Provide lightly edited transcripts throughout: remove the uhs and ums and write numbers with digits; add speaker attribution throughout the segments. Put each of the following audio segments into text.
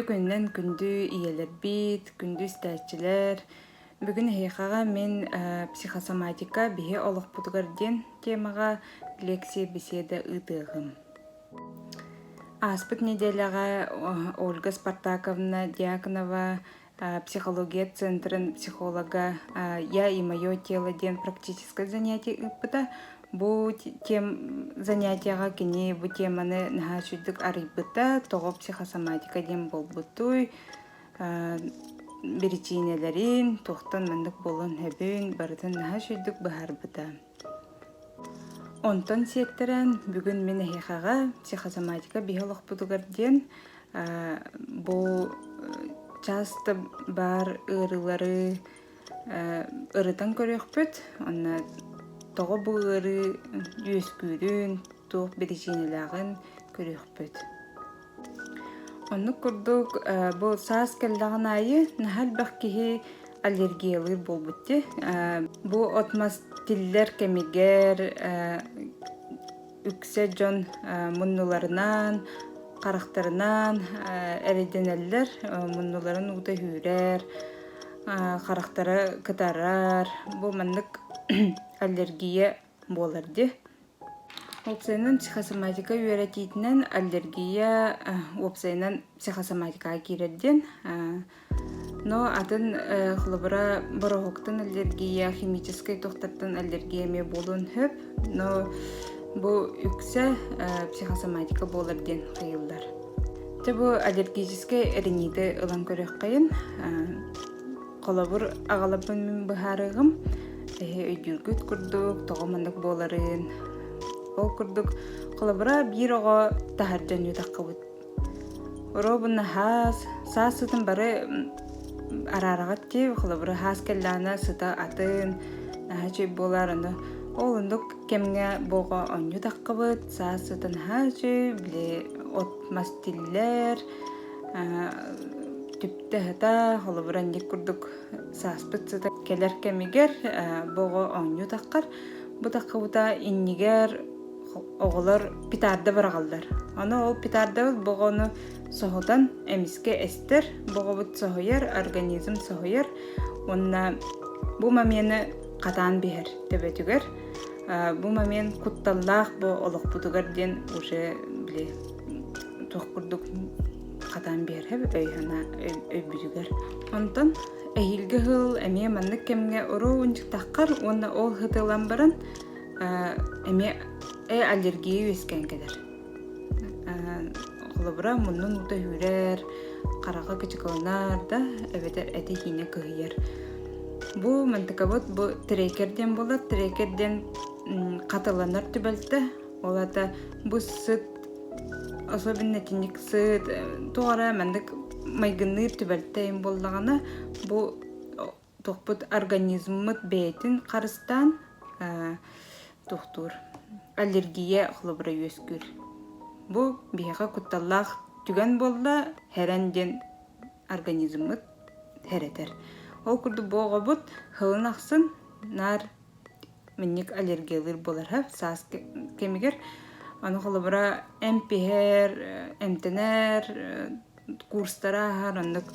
Speaker 1: күннен күндү иелербит, күндү стәчилер. Бүгүн хейхага мен психосоматика бихе олохпутугар ден темага лекция беседа ытыгым. Аспыт неделяга Ольга Спартаковна Дьяконова, психология центрын психолога «Я и мое тело» ден практическое занятие ыппыта. Бу тем занятияга кини бу теманы наха шүддүк арыйбыта, того психосоматика ден болбутуй, беричинелерин, тохтан мандык болон хэбүн, барытын наха шүддүк бахарбыта. Онтон сеттерен бүгүн мен хейхага психосоматика биологпутугар ден бу часто бар ырылары ырытан көрөкпүт, онна тоғы бу ыры үйөскүүрүн, туох беричинелягын көрөкпүт. Онну курдук бу саас келдаган айы нахал бахкихи аллергиялыр болбутте. Бу отмас тиллер кемигер үксе жон муннуларынан, карактарынан эриденеллер муннуларын ута хүрер, карактары кытарар. Бу мандык аллергия боларди. Опсайнан психосоматика үйрәтитінен аллергия опсайнан психосоматикаға кирерден. Но атын хлыбыра барохоктан аллергия, химической тохтаттан аллергия ме болун хөп. Но бу үксе психосоматика боларден қайылдар. Бу аллергической риниты ылан көрек қайын. Қолабыр ағалапын мен бұхарығым. Өйдүргүт күрдүк, тоғымандық боларын. Ол күрдүк қолабыра бір оға тахарджан ютаққабыт. Оробынна саас сытын бары арарағат деп, қолабыра хас келлана сыта атын, нахачы боларыны. Ол үндік кемге боға он ютаққабыт, саас сытын хачы, біле отмастиллер, түпті хата, қолабыра нек күрдүк сааспыт сыта келер кемегер, боға он ютаққар. Бу таққабыта иннигер оғылар питарды барағалдар. Аны ол питарды боғаны соғыдан әміске әстер, боға бұт соғыяр, организм соғыяр. Онна бу мамені қатан бейер төбетігер. Бу мамен құтталлақ бу олық бұтығар ден уже біле тоққырдық қатан бейер өй бүтігер. Онтан әйілгі ғыл әме маннық кемге ұру үнчік таққар, онна ол ғытылан баран әме аллергия өскен кедер. Қолыбыра мұнның ұта хүрер, қараға күчікалынар да әбетер әті хине күйер. Бұ мантықабыт бұ трекерден болар, трекерден қатыланар түбәлті. Олата бұ сұт, особенно тінік сұт, тоғара мәндік майгыныр түбәлтәйін болдағана, бұ тоқпыт организмыт бәйтін қарыстан тоқтур. Аллергия қылыбыра өскүр. Бұ бейға құтталлақ түген болда, хәрәнден организмыт хәретер. Ол күрді боға бұд, хылын ақсын, нар міннік аллергиялыр болар хәп, саас кемегер. Аны қылыбыра әмпехер, әмтенер, курстара ағар, андық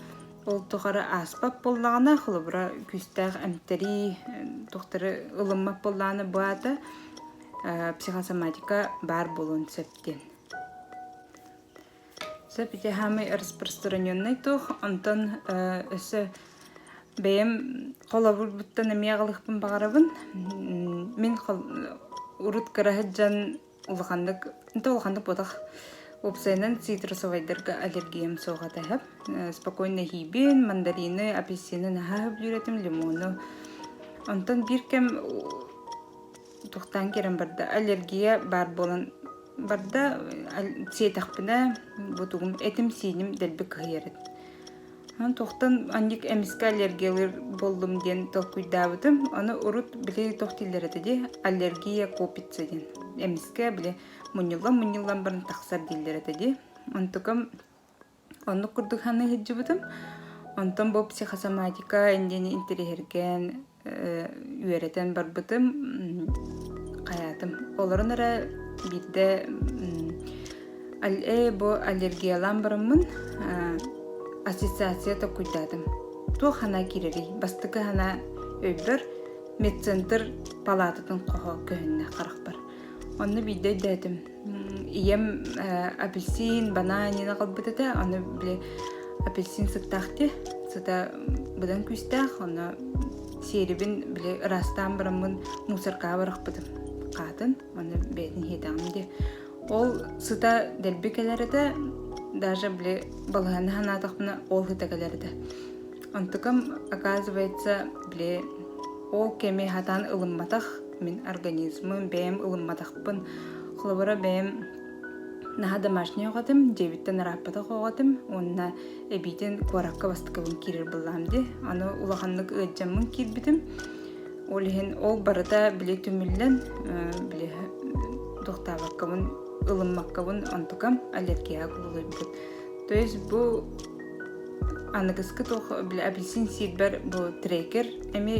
Speaker 1: ол тұқары аспап болдағына, қылыбыра күстәғ әмтері, тоқтары ылыммап болдағына бұғаты, психосоматика бар болуын сөптен. Сөпіте хамы распространенный тұқ, онтан өсі бәйім қолабыр бұттан әмеғалықпын бағарабын. Мен ұрыт қарахыджан ұлғандық бұдақ опсайнан цитрусовайдарға аллергиям соғаты әп. Спокойно хибен, мандарины, апельсины нағап жүретім, лимону. Онтан бір кәм тоқтан керен барда аллергия бар болын барда сейтақпына бұтығым әтім сейнім дәлбі күйерет. Тоқтан андик әміскі аллергиялар болдым ден толкуйдабыдым. Оны ұрыт біле тоқтилер әтіде аллергия копитса ден. Әміскі біле мұнылан барын тақсар дейлер әтіде. Онтықым оны күрдік ханы хеджібідім. Онтан бұл психосоматика әндені интерегерген үйеретен барбытым қаятым. Оларын әр бирде бу аллергиялан барымын ассоциация токуйдадым. Ту хана кирери, бастыкы хана өйбөр медцентр палататын қоға көхінне қарақпар. Оны бидей дәдім. Ием апельсин, бананина қалбытыда, оны біле апельсин сыктақты, сыта бұдан күстақ, оны серебін біле растан барамын мусорка барақ бұдым. Қатын, оны бәдін хедамды. Ол сыта дәлбі кәләрді, даже біле балғаны ханатақпына ол хыта кәләрді. Антыкам, оказывается, біле ол кеме хатан ылымматақ, мен организмым бәйім ылымматақпын. Құлабыра бәйім наға домашний оғадым, дебіттен раппатақ оғадым, онына әбейтін қораққа бастықабын керер бұлламды. Аны улағанлық өтжамын кербітім. Ол барыда біле түмілден, біле тоқтабаққабын, ылыммаққабын антықам аллергия құлылы білет. То есть бұл анығысқы біле апельсин сирбер бұл трекер, әме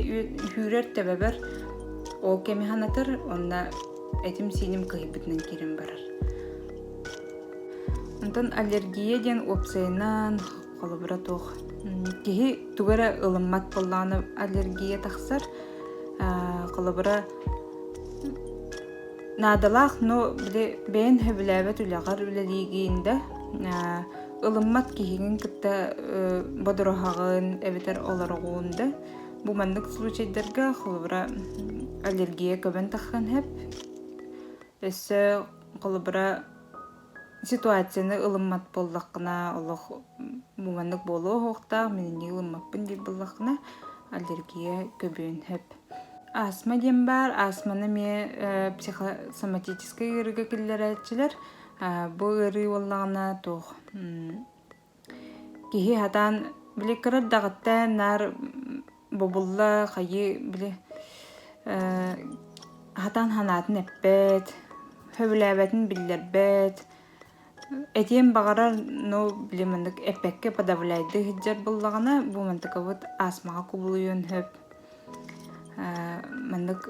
Speaker 1: хүрер тәбәбір ол кеме ханатыр, онына әтім сенім қиыбытынан керім барар. Онтан аллергия ден опсайынан қолыбыра тоқ. Кехи түгәрі ылыммат болланы аллергия тақсар, қолыбыра надалақ, но бәйін хөбіләбет үләғар үләлігейінде ылыммат кехігін күтті бодырағын әбетер оларығуында. Бұл мәндік случайдарға қолыбыра аллергия көбін таққан әп. Өсі қолыбыра ситуацияны ылыммат боллақына, бұл мәндік болуы хоқтақ, менің ылымматпын деп боллақына аллергия көбін әп. Астма дем бар, астманы ме психосоматический ырыға келдер әтчілер. Бұл ыры олағына тоқ. Кехи хатан біле кірір дағытта нар бобулла қайы біле хатан ханатын әппет, хөбіләбәтін білдербәт. Әтем бағарар, біле мәндік әппәкке подавляйды хиджар болағына, бұл мәндікі бұд астмаға күбілуын хөп. Мәндік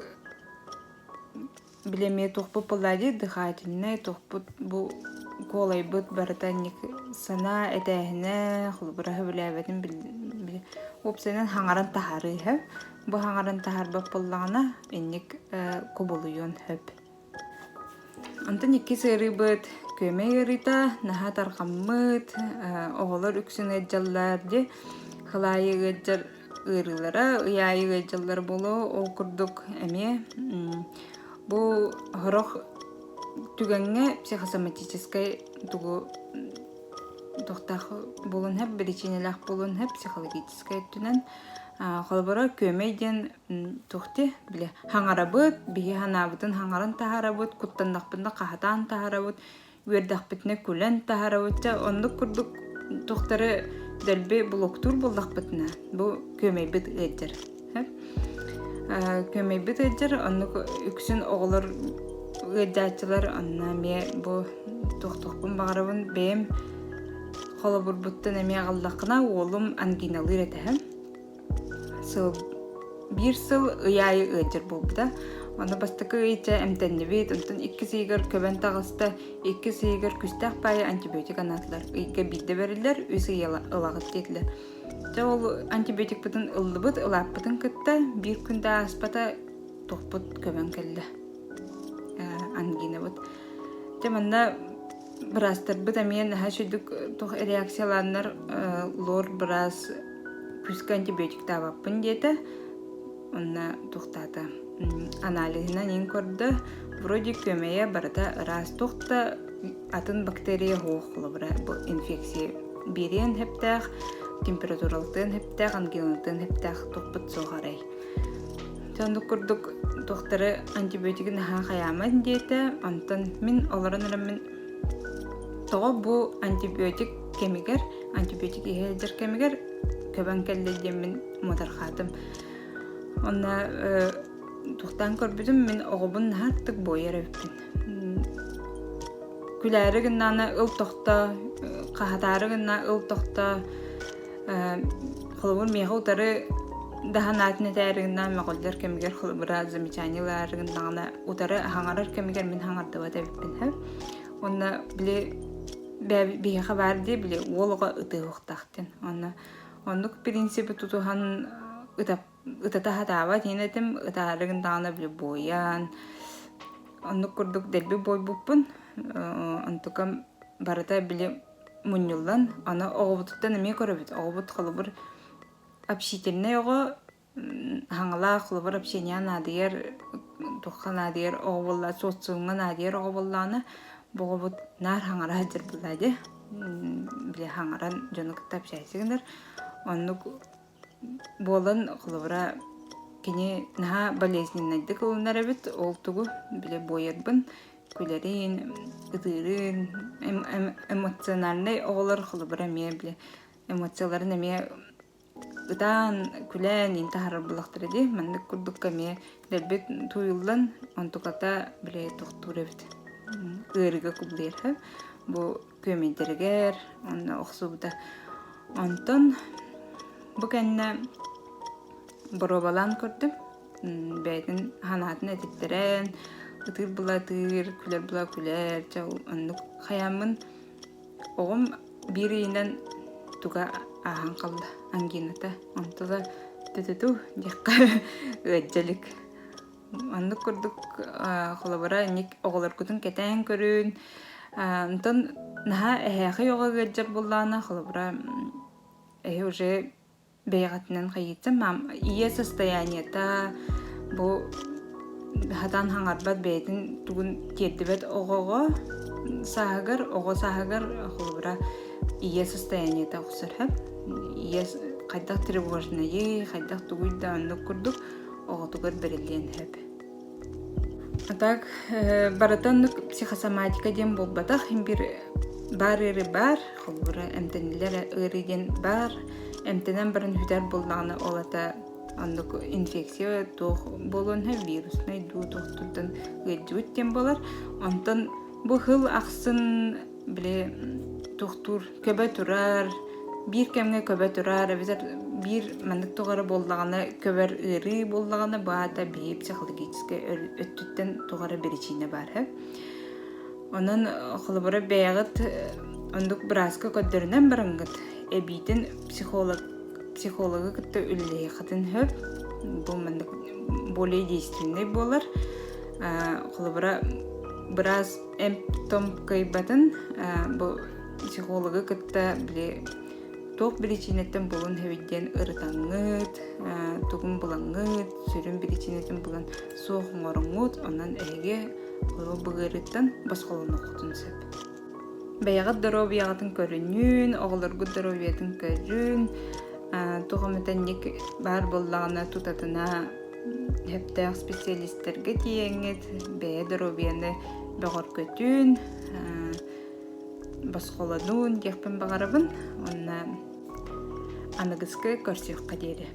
Speaker 1: білеме тоқпы пылады, дыхательный тоқпы бұл колай бұд барытанник сана әтәхіне, құлбыра хөбіләбәтін біле. Опсайнан хаңаран тахары хөп. Бұл хаңаран тахар бап болағына әннік күбілуын хөп. Антын екі сыры бұд, көмей ырыта, наға тарқаммыд, оғылар үксін әджаллар де, қылайы әджар ырылара, ұяйы әджаллар болу, ол күрдік әме. Бұл ғырық түгенге психосоматическай тұғы тоқтақ болын әп, біреченелақ болын әп, психологическай түнен. Қолбыра көмейден тоқты, біле, хаңарабыд, бігі ханабытын хаңарын тахарабыд, құттандақпында қағатан тахарабыд, өрдақпытыны күлін тахарабыд, ондық күрдік тоқтары дәлбе блоктур болдақпытына. Бұл көмейбіт өйдер. Көмейбіт өйдер, ондық үксін оғылар өйдәтчілер, онна ме бұл тоқтықпын бағарабын бәйім қолыбыр бұттын әме ғалдақына олым ангиналыр әтәхім. Bir сыл ұяйы өйдер болбыда. Оны бастықы өйдер әмтәннебет, онтын 2 сейгір көбен тағысты, 2 сейгір күстәқ байы антибиотик анатылар. Үйге бидді берілер, өзі ұлағыт детілер. Ол антибиотик бұтын ұлды бұд, ұлап бұтын күтті, бір күнді аспата тоқпыт көбен кәлді. Ангина бұд. Жаманда бірастыр бұд әмен әшүдік тоқ реакцияланыр лор біраз күскі антибиотик табаппын деді, онна тоқтады. Анализінен ең көрді, вроде көмейе барыда раз тоқта атын бактерия хоқылы бұра. Бұл инфекция берен хептәқ, температуралықтын хептәқ, ангиналықтын хептәқ тоқпыт соғарай. Сонды көрдік тоқтары антибиотигін хан қаямын деді, онтан мен оларын ұрымын тоғы бұл антибиотик кемегер, антибиотик ехелдер кемегер, көбен кәлден мен мұдарқадым. Онна тұқтан көрбідім, мен оғыбын нағаттық бойыр өппін. Күләрі гіннаны ұл тоқта, қағатары гінна ұл тоқта, қылыбыр меғі ұтары дахан атыны тәрі гінна мәғылдер кемегер қылыбыра замечанилары гіннағына ұтары хаңарар кемегер мен хаңардыва да өппін. Онна біле бие хабар ди биле олга ытыктактын. Оннук принципи тутухан ытата хатаба тенетим ытарыгын дана биле боян. Оннук курдук дерби бой буппун. Антукам барата биле муннуллан ана оғбуттан эме көрөбүт. Оғбут холобур общительный ого хаңала холобур общения надыер тухка надыер оғбулла соцсуңга надыер оғбулланы боғбут нар хаңара жер булады. Биле хаңаран жонук тапшайсыгындар. Оннук болан холобура кини наха болезненнайды кылынар эбит. Ол тугу биле боербын күлерин, ытырын, эмоциональный оғылар холобура ме биле эмоцияларын эме ытан күлен интахар булактыр эди. Мандык курдукка ме дербет туюллан онтуката биле тохтур эбит. Ырыга кублер бу көмендергер, онна оксубута. Онтон бу кенне боробалан көрдүм. Бәйтин ханатын этиттерен, ытыр булатыр, күлер була күлер, жау оннук хаямын оғым биринен туга ахан қалды ангината. Онтода түтүту жакка өджелик. Оннук көрдүк холобара ник оғылар күтін кетен көрүн. Онтон наха эхи оға гыржар буллана холобара уже бейгатынан хайытсам ие состояниета бу хатан хаңарбат бейтин тугун тиердибет оғого сахагар холобара ие состояниета оксархап ие кайдак тревожный кайдак тугуйда оннук курдук оғотугар берилен хап. Так баратаннык психосоматика дем болбатах бир бар холобара эмтенилер ырыден бар эмтенен бирин хүтер болдағаны олата андык инфекция тох болон вирусный ду тохтурдан гыджуттен болар. Онтон бу хыл аксын биле тохтур көбө турар, бир кемге көбө турар, бир мандык тогары болдағаны көбөр ыры болдағаны баата бир психологический өттүттен тогары причина бар. Онон холобора бәягыт ондук браска көддөрүнөн барыңгыт эбитин психологы кытта үллей хатын хөп. Бу мандык более действенный болар. Холобора брас эмптом кайбатын бу психологы кытта биле ток причинеттен болун хевиден ырытаңыт, тугун булаңыт, сүрүн причинеттен болун соохоңоруңут, онан эге бұғырыттан басқолын оқытын сөп. Бәяғыт дұробиягатын көрінін, оғылырғы дұробиятын көрін, тұғымытан нек бар болағына тұтатына хептәқ специалисттерге тиеңет, бәя дұробияны бәғыр көтін, басқолануын, декпен бағарабын, онна анығызғы көрсеуққа дейірі.